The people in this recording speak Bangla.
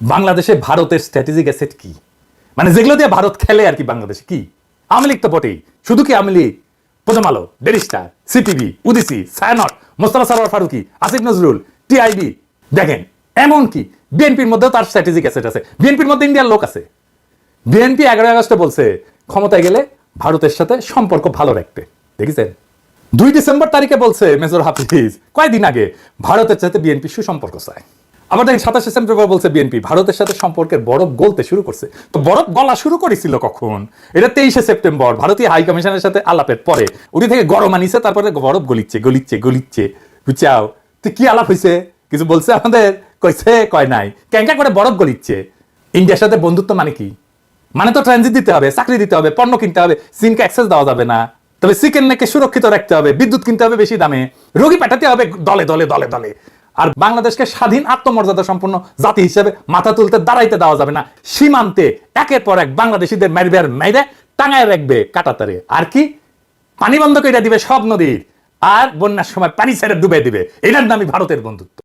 বাংলাদেশে ভারতের স্ট্র্যাটেজিক অ্যাসেট কি, মানে যেগুলো দিয়ে ভারত খেলে আর কি বাংলাদেশে কি? আওয়ামী লীগ তো বটেই, শুধু কি আওয়ামী লীগ? প্রথম আলো, ব্যারিস্টার, সিপিবি, উদিসি, ছায়ানট, মোস্তফা সরোয়ার ফারুকী, আসিফ নজরুল, টিআইবি, দেখেন এমন কি বিএনপির মধ্যেও তার স্ট্র্যাটেজিক অ্যাসেট আছে। বিএনপির মধ্যে ইন্ডিয়ার লোক আছে। বিএনপি 11 আগস্টে বলছে ক্ষমতায় গেলে ভারতের সাথে সম্পর্ক ভালো রাখতে, দেখেছেন? 2 ডিসেম্বর তারিখে বলছে মেজর হাফিজ কয়েকদিন আগে ভারতের সাথে বিএনপি সুসম্পর্ক চায়। আবার দেখেন 27 সেপ্টেম্বর বলছে বিএনপি ভারতের সাথে সম্পর্কের বরফ গলতে শুরু করছে। তো বরফ গলা শুরু করেছিল কখন? এটা 23 সেপ্টেম্বর ভারতীয় হাই কমিশনের সাথে আলাপের পরে উনি থেকে গরম আনিছে, তারপরে বরফ গলিচ্ছে গলিচ্ছে গলিচ্ছে। বুঝছাও তো কি আলাপ হয়েছে? কিছু বলছে আমাদের? কইছে কয় নাই। ক্যাঙ্কা করে বরফ গলিচ্ছে। ইন্ডিয়ার সাথে বন্ধুত্ব মানে কি? মানে তো ট্রানজিট দিতে হবে, চাকরি দিতে হবে, পণ্য কিনতে হবে, সিমকে অ্যাক্সেস দেওয়া যাবে না, তবে চিকেন নেকে সুরক্ষিত রাখতে হবে, বিদ্যুৎ কিনতে হবে বেশি দামে, রোগী পাঠাতে হবে দলে দলে দলে দলে। আর বাংলাদেশকে স্বাধীন আত্মমর্যাদা সম্পন্ন জাতি হিসেবে মাথা তুলতে দাঁড়াইতে দেওয়া যাবে না। সীমান্তে একের পর এক বাংলাদেশিদের মারবে, মেরে টাঙায় রাখবে কাটাতারে। আর কি পানি বন্ধ করে দিবে সব নদীর, আর বন্যার সময় পানি ছেড়ে ডুবে দিবে। এটার নামই ভারতের বন্ধুত্ব।